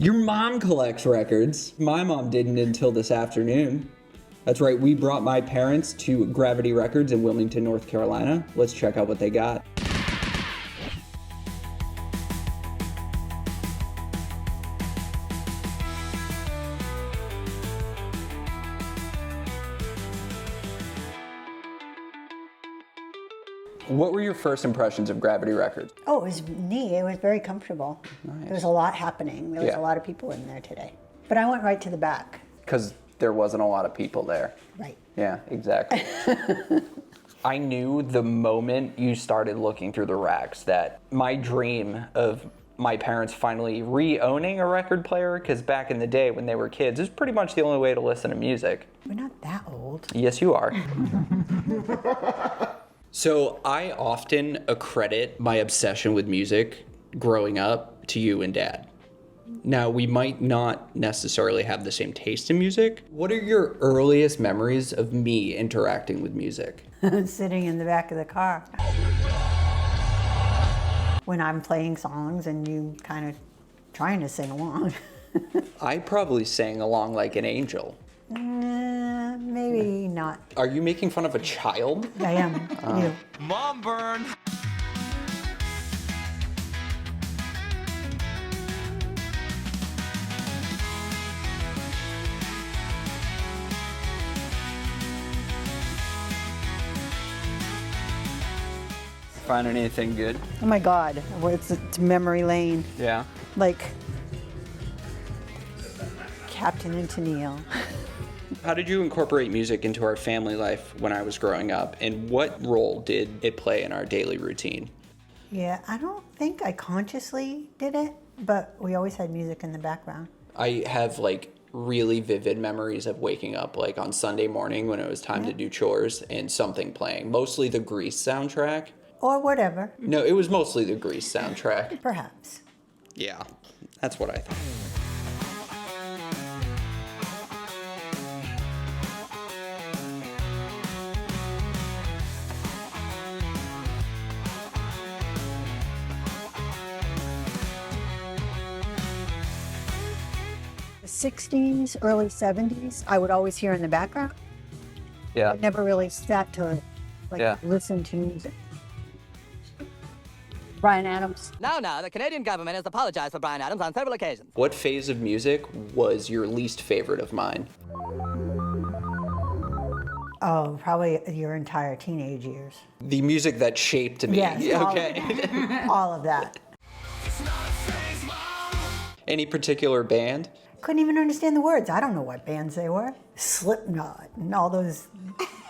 Your mom collects records. My mom didn't until this afternoon. That's right, we brought my parents to Gravity Records in Wilmington, North Carolina. Let's check out what they got. What were your first impressions of Gravity Records? Oh, it was neat. It was very comfortable. Nice. There was a lot happening. There was a lot of people in there today. But I went right to the back. Because there wasn't a lot of people there. Right. Yeah, exactly. I knew the moment you started looking through the racks that my dream of my parents finally re-owning a record player, because back in the day when they were kids, it was pretty much the only way to listen to music. We're not that old. Yes, you are. So I often accredit my obsession with music growing up to you and Dad. Now, we might not necessarily have the same taste in music. What are your earliest memories of me interacting with music? Sitting in the back of the car. When I'm playing songs and you kind of trying to sing along. I probably sang along like an angel. Maybe not. Are you making fun of a child? I am. You. Mom burn. Find anything good? Oh my God. Well, it's memory lane. Yeah. Like Captain and Tennille. How did you incorporate music into our family life when I was growing up, and what role did it play in our daily routine? Yeah, I don't think I consciously did it, but we always had music in the background. I have like really vivid memories of waking up like on Sunday morning when it was time to do chores and something playing, mostly the Grease soundtrack. Or whatever, No, it was mostly the Grease soundtrack. perhaps. Yeah, that's what I thought. The 60s, early 70s, I would always hear in the background. Yeah. I never really sat to listen to music. Bryan Adams. Now, the Canadian government has apologized for Bryan Adams on several occasions. What phase of music was your least favorite of mine? Oh, probably your entire teenage years. The music that shaped me. Yes, all of Okay. All of that. Any particular band? Couldn't even understand the words. I don't know what bands they were. Slipknot and all those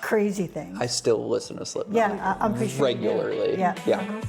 crazy things. I still listen to Slipknot. Yeah, I'm pretty sure you do. regularly. Yeah.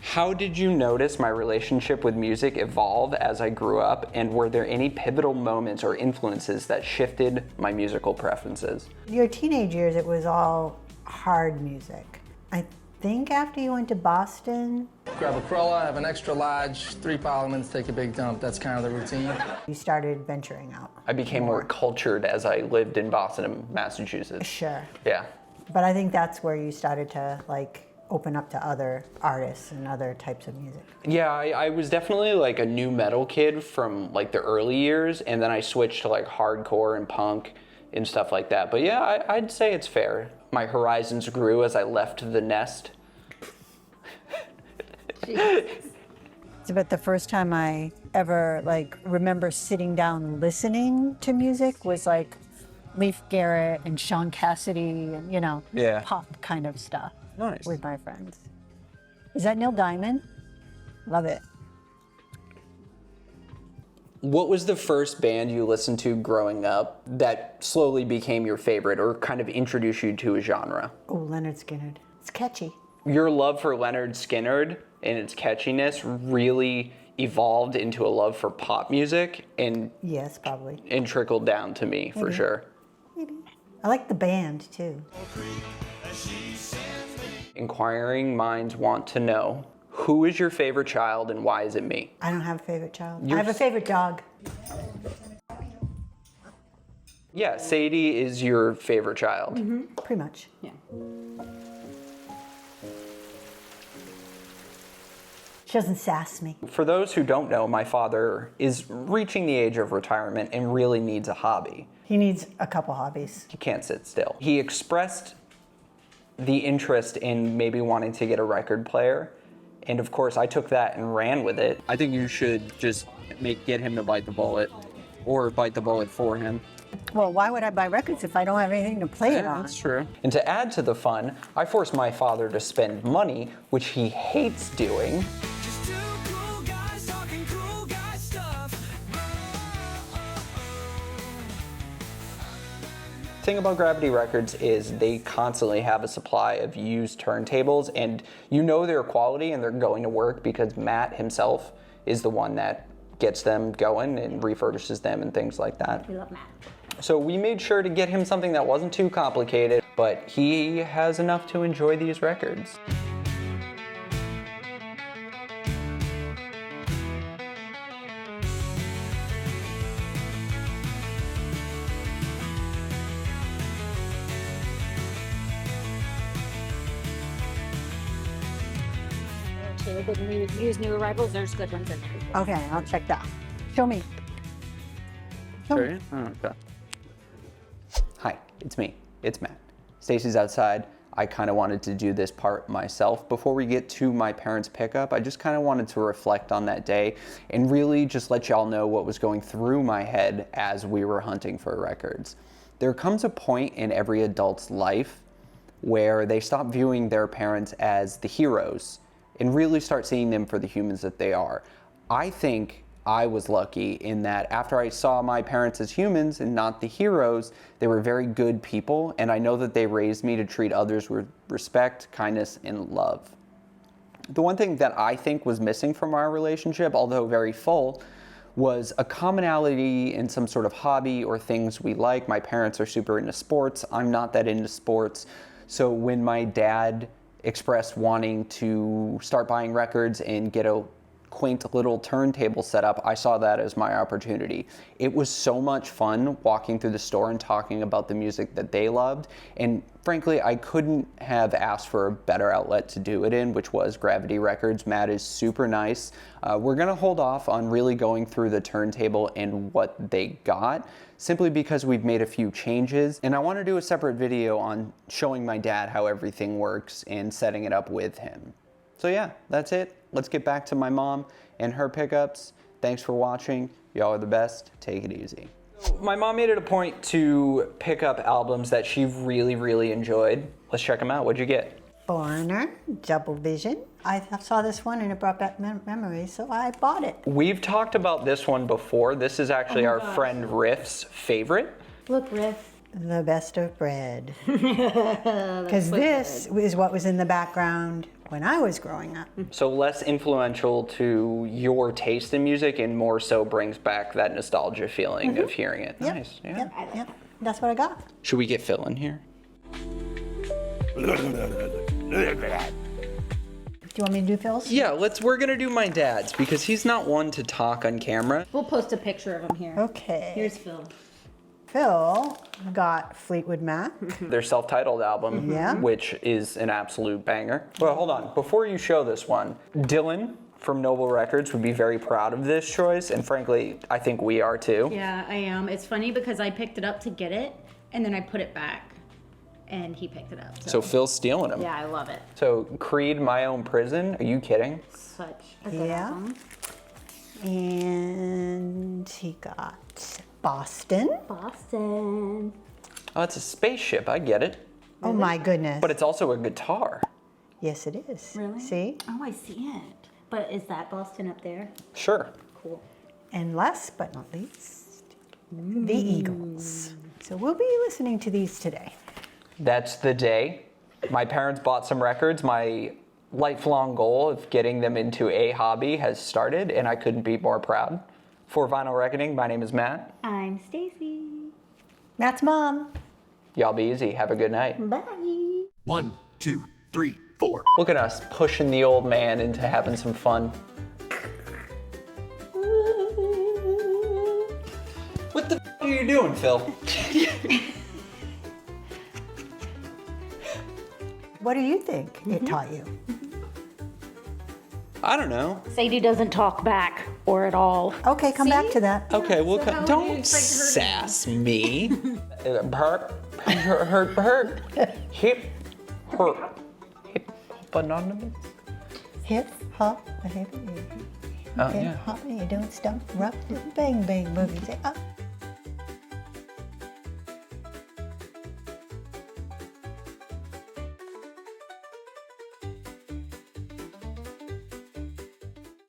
How did you notice my relationship with music evolve as I grew up, and were there any pivotal moments or influences that shifted my musical preferences? Your teenage years, it was all hard music. I think after you went to Boston, Grab a cruller, have an extra large, 3 Parliaments, take a big dump. That's kind of the routine. you started venturing out. I became more cultured as I lived in Boston and Massachusetts. Sure. Yeah. But I think that's where you started to open up to other artists and other types of music. Yeah, I was definitely like a new metal kid from like the early years, and then I switched to like hardcore and punk and stuff like that. But yeah, I'd say it's fair. My horizons grew as I left the nest. But the first time I ever remember sitting down listening to music was Leif Garrett and Sean Cassidy and Yeah. pop kind of stuff. Nice. With my friends. Is that Neil Diamond? Love it. What was the first band you listened to growing up that slowly became your favorite or kind of introduced you to a genre? Oh, Leonard Skinner. It's catchy. Your love for Leonard Skinner and its catchiness really evolved into a love for pop music and Yes, probably. trickled down to me for sure. Maybe. I like the band too. Inquiring minds want to know, who is your favorite child and why is it me? I don't have a favorite child. You're I have a favorite dog. Yeah, Sadie is your favorite child. Pretty much. Yeah. She doesn't sass me. For those who don't know, my father is reaching the age of retirement and really needs a hobby. He needs a couple hobbies. He can't sit still. He expressed the interest in maybe wanting to get a record player. And of course, I took that and ran with it. I think you should just get him to bite the bullet, or bite the bullet for him. Well, why would I buy records if I don't have anything to play it on? That's true. And to add to the fun, I forced my father to spend money, which he hates doing. Just two cool guys talking cool guy stuff. The thing about Gravity Records is they constantly have a supply of used turntables, and you know their quality and they're going to work because Matt himself is the one that gets them going and refurbishes them and things like that. We love Matt. So we made sure to get him something that wasn't too complicated, but he has enough to enjoy these records. The use new arrivals, there's good ones in there. Okay, I'll check that. Show me. Show me. Okay. Hi, it's me. It's Matt. Stacy's outside. I kind of wanted to do this part myself. Before we get to my parents' pickup, I just kind of wanted to reflect on that day and really just let y'all know what was going through my head as we were hunting for records. There comes a point in every adult's life where they stop viewing their parents as the heroes and really start seeing them for the humans that they are. I think I was lucky in that after I saw my parents as humans and not the heroes, they were very good people, and I know that they raised me to treat others with respect, kindness, and love. The one thing that I think was missing from our relationship, although very full, was a commonality in some sort of hobby or things we like. My parents are super into sports. I'm not that into sports. So when my dad expressed wanting to start buying records and get a quaint little turntable set up, I saw that as my opportunity. It was so much fun walking through the store and talking about the music that they loved, and frankly, I couldn't have asked for a better outlet to do it in, which was Gravity Records. Matt is super nice. We're gonna hold off on really going through the turntable and what they got, simply because we've made a few changes, and I want to do a separate video on showing my dad how everything works and setting it up with him. So yeah, that's it. Let's get back to my mom and her pickups. Thanks for watching. Y'all are the best. Take it easy. My mom made it a point to pick up albums that she really, really enjoyed. Let's check them out. What'd you get? Foreigner, Double Vision. I saw this one and it brought back memories, so I bought it. We've talked about this one before. This is actually our friend Riff's favorite. Look, Riff. The Best of Bread. Because this is what was in the background when I was growing up. So less influential to your taste in music and more so brings back that nostalgia feeling of hearing it. Yep. Nice. Yeah. Yep. That's what I got. Should we get Phil in here? Do you want me to do Phil's? Yeah, we're gonna do my dad's because he's not one to talk on camera. We'll post a picture of him here. Okay. Here's Phil. Phil got Fleetwood Mac. Their self-titled album, Yeah. which is an absolute banger. Well, hold on, before you show this one, Dylan from Noble Records would be very proud of this choice, and frankly, I think we are too. Yeah, I am. It's funny because I picked it up to get it, and then I put it back, and he picked it up. So Phil's stealing them. Yeah, I love it. So Creed, My Own Prison, are you kidding? Such a good Yeah. album. And he got Boston. Boston. Oh, it's a spaceship, I get it. Oh my goodness. But it's also a guitar. Yes, it is. Really? See? Oh, I see it. But is that Boston up there? Sure. Cool. And last but not least, the Eagles. So we'll be listening to these today. That's the day. My parents bought some records. My lifelong goal of getting them into a hobby has started, and I couldn't be more proud. For Vinyl Reckoning, my name is Matt. I'm Stacy. Matt's mom. Y'all be easy. Have a good night. Bye. 1, 2, 3, 4. Look at us pushing the old man into having some fun. What the are you doing, Phil? What do you think it taught you? I don't know. Sadie doesn't talk back or at all. Okay, come back to that. Okay, well, so how would you don't expect her to sass me. Hurt. Hip, hop, anonymous. Hip hop, hip Oh, hip yeah. hop. You don't stop, rock, bang bang boogie. Say,